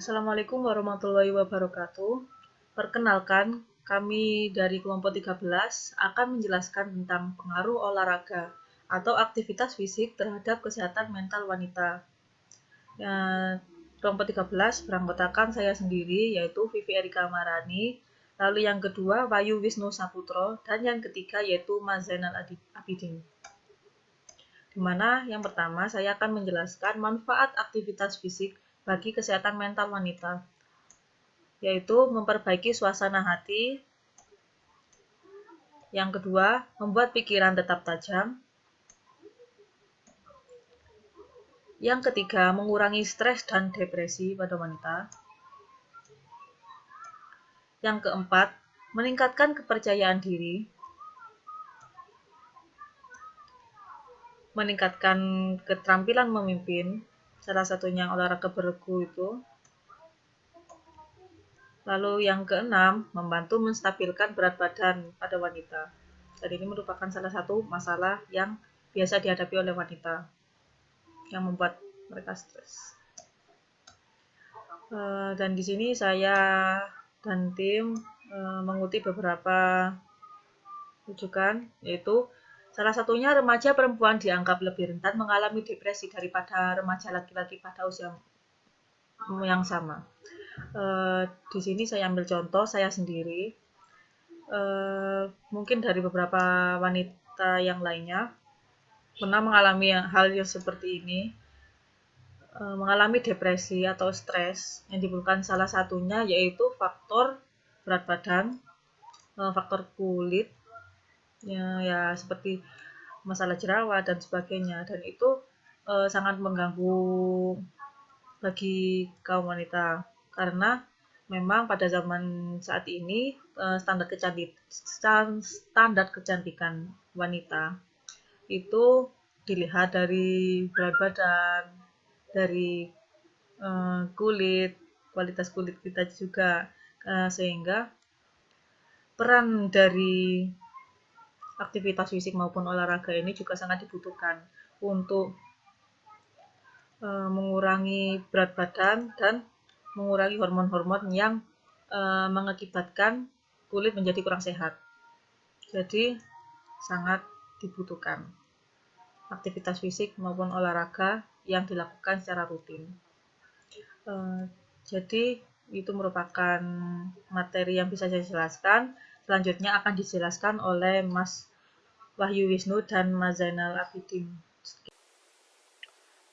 Assalamualaikum warahmatullahi wabarakatuh. Perkenalkan, kami dari kelompok 13 akan menjelaskan tentang pengaruh olahraga atau aktivitas fisik terhadap kesehatan mental wanita. Ya, kelompok 13 beranggotakan saya sendiri, yaitu Vivi Erika Marani, lalu yang kedua Wahyu Wisnu Saputro, dan yang ketiga yaitu Mas Zainal Abidin. Di mana yang pertama saya akan menjelaskan manfaat aktivitas fisik bagi kesehatan mental wanita, yaitu memperbaiki suasana hati. Yang kedua, membuat pikiran tetap tajam. Yang ketiga, mengurangi stres dan depresi pada wanita. Yang keempat, meningkatkan kepercayaan diri. Meningkatkan keterampilan memimpin, salah satunya olahraga beregu itu. Lalu yang keenam, membantu menstabilkan berat badan pada wanita. Dan ini merupakan salah satu masalah yang biasa dihadapi oleh wanita yang membuat mereka stres. Dan di sini saya dan tim mengutip beberapa rujukan, yaitu salah satunya remaja perempuan dianggap lebih rentan mengalami depresi daripada remaja laki-laki pada usia yang sama. Di sini saya ambil contoh saya sendiri. Mungkin dari beberapa wanita yang lainnya pernah mengalami hal yang seperti ini, mengalami depresi atau stres yang disebabkan salah satunya yaitu faktor berat badan, faktor kulit, ya seperti masalah jerawat dan sebagainya, dan itu sangat mengganggu bagi kaum wanita karena memang pada zaman saat ini standar kecantikan wanita itu dilihat dari berat badan, dari kulit, kualitas kulit kita juga, sehingga peran dari aktivitas fisik maupun olahraga ini juga sangat dibutuhkan untuk mengurangi berat badan dan mengurangi hormon-hormon yang mengakibatkan kulit menjadi kurang sehat. Jadi sangat dibutuhkan aktivitas fisik maupun olahraga yang dilakukan secara rutin. Jadi itu merupakan materi yang bisa saya jelaskan. Selanjutnya akan dijelaskan oleh Mas Wahyu Wisnu dan Mas Zainal Abidin.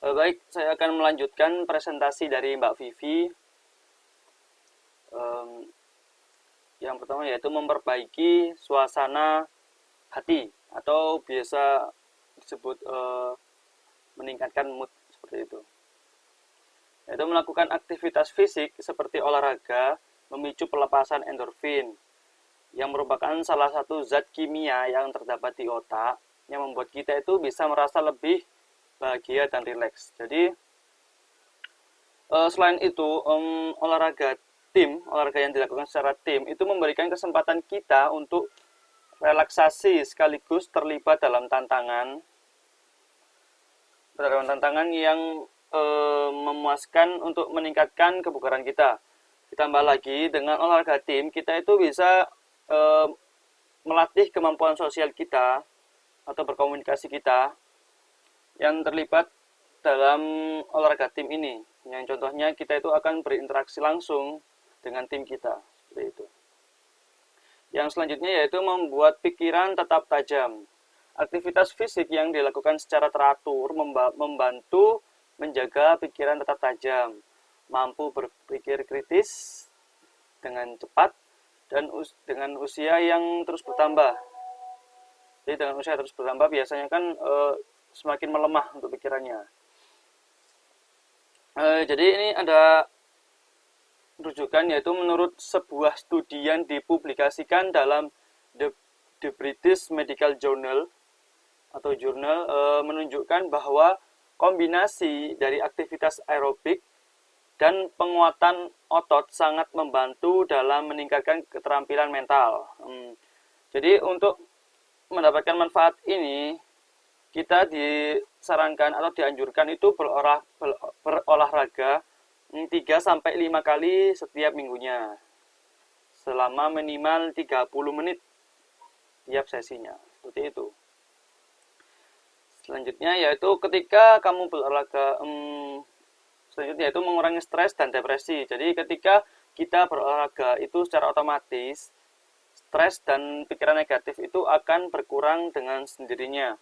Baik, saya akan melanjutkan presentasi dari Mbak Vivi. Yang pertama yaitu memperbaiki suasana hati atau biasa disebut meningkatkan mood, seperti itu. Yaitu melakukan aktivitas fisik seperti olahraga memicu pelepasan endorfin yang merupakan salah satu zat kimia yang terdapat di otak yang membuat kita itu bisa merasa lebih bahagia dan rileks. Jadi selain itu olahraga yang dilakukan secara tim itu memberikan kesempatan kita untuk relaksasi sekaligus terlibat dalam tantangan yang memuaskan untuk meningkatkan kebugaran kita. Ditambah lagi dengan olahraga tim kita itu bisa melatih kemampuan sosial kita atau berkomunikasi kita yang terlibat dalam olahraga tim ini. Yang contohnya kita itu akan berinteraksi langsung dengan tim kita, seperti itu. Yang selanjutnya yaitu membuat pikiran tetap tajam. Aktivitas fisik yang dilakukan secara teratur membantu menjaga pikiran tetap tajam, mampu berpikir kritis dengan cepat dan dengan usia yang terus bertambah. Jadi dengan usia terus bertambah biasanya kan semakin melemah untuk pikirannya. Jadi ini ada rujukan yaitu menurut sebuah studi yang dipublikasikan dalam The British Medical Journal atau jurnal menunjukkan bahwa kombinasi dari aktivitas aerobik dan penguatan otot sangat membantu dalam meningkatkan keterampilan mental. Jadi untuk mendapatkan manfaat ini kita disarankan atau dianjurkan itu berolahraga 3-5 kali setiap minggunya selama minimal 30 menit tiap sesinya. Seperti itu. Selanjutnya yaitu ketika kamu berolahraga selanjutnya yaitu mengurangi stres dan depresi. Jadi ketika kita berolahraga itu secara otomatis stres dan pikiran negatif itu akan berkurang dengan sendirinya.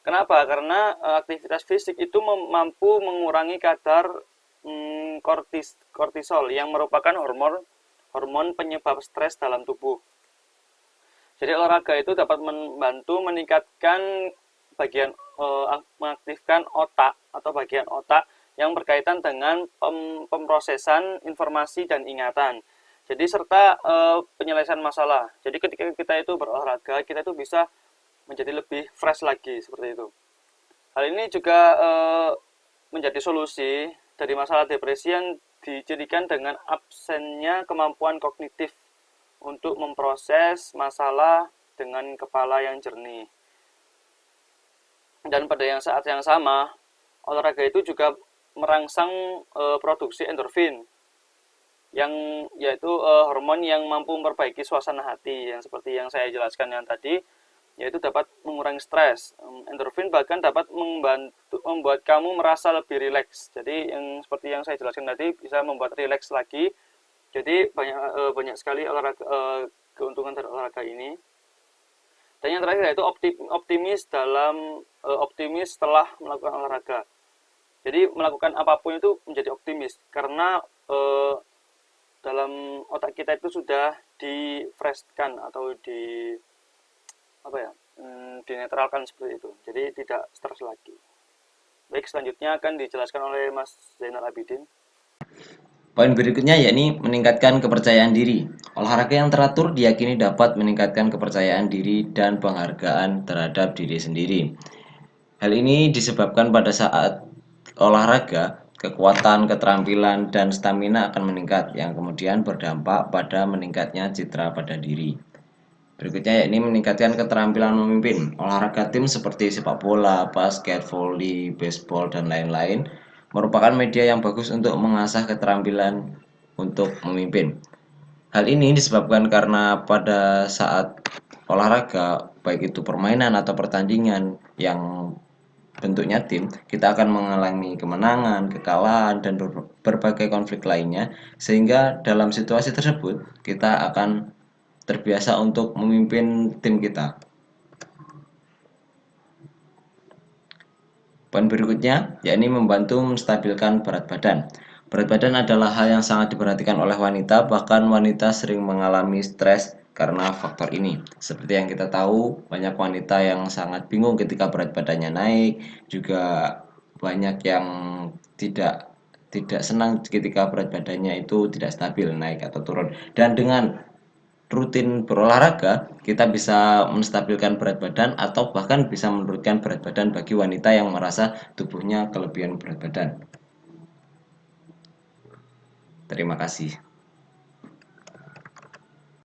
Kenapa? Karena aktivitas fisik itu mampu mengurangi kadar kortisol yang merupakan hormon penyebab stres dalam tubuh. Jadi olahraga itu dapat membantu meningkatkan mengaktifkan otak atau bagian otak yang berkaitan dengan pemrosesan informasi dan ingatan. Jadi serta penyelesaian masalah. Jadi ketika kita itu berolahraga, kita itu bisa menjadi lebih fresh lagi seperti itu. Hal ini juga menjadi solusi dari masalah depresi yang dicirikan dengan absennya kemampuan kognitif untuk memproses masalah dengan kepala yang jernih. Dan pada saat yang sama, olahraga itu juga merangsang produksi endorfin, yang yaitu hormon yang mampu memperbaiki suasana hati, yang seperti yang saya jelaskan yang tadi, yaitu dapat mengurangi stres. Endorfin bahkan dapat membuat kamu merasa lebih rileks. Jadi yang seperti yang saya jelaskan tadi bisa membuat rileks lagi. Jadi banyak sekali keuntungan dari olahraga ini. Dan yang terakhir yaitu optimis setelah melakukan olahraga. Jadi melakukan apapun itu menjadi optimis karena dalam otak kita itu sudah di-freshkan atau dinetralkan seperti itu. Jadi tidak stres lagi. Baik, selanjutnya akan dijelaskan oleh Mas Zainal Abidin. Poin berikutnya yakni meningkatkan kepercayaan diri. Olahraga yang teratur diyakini dapat meningkatkan kepercayaan diri dan penghargaan terhadap diri sendiri. Hal ini disebabkan pada saat olahraga, kekuatan, keterampilan, dan stamina akan meningkat, yang kemudian berdampak pada meningkatnya citra pada diri. Berikutnya yakni meningkatkan keterampilan memimpin. Olahraga tim seperti sepak bola, basket, voli, baseball, dan lain-lain merupakan media yang bagus untuk mengasah keterampilan untuk memimpin. Hal ini disebabkan karena pada saat olahraga, baik itu permainan atau pertandingan yang bentuknya tim, kita akan mengalami kemenangan, kekalahan, dan berbagai konflik lainnya, sehingga dalam situasi tersebut kita akan terbiasa untuk memimpin tim kita. Poin berikutnya, yakni membantu menstabilkan berat badan. Berat badan adalah hal yang sangat diperhatikan oleh wanita, bahkan wanita sering mengalami stres karena faktor ini. Seperti yang kita tahu, banyak wanita yang sangat bingung ketika berat badannya naik, juga banyak yang tidak senang ketika berat badannya itu tidak stabil, naik atau turun. Dan dengan rutin berolahraga, kita bisa menstabilkan berat badan atau bahkan bisa menurunkan berat badan bagi wanita yang merasa tubuhnya kelebihan berat badan. Terima kasih.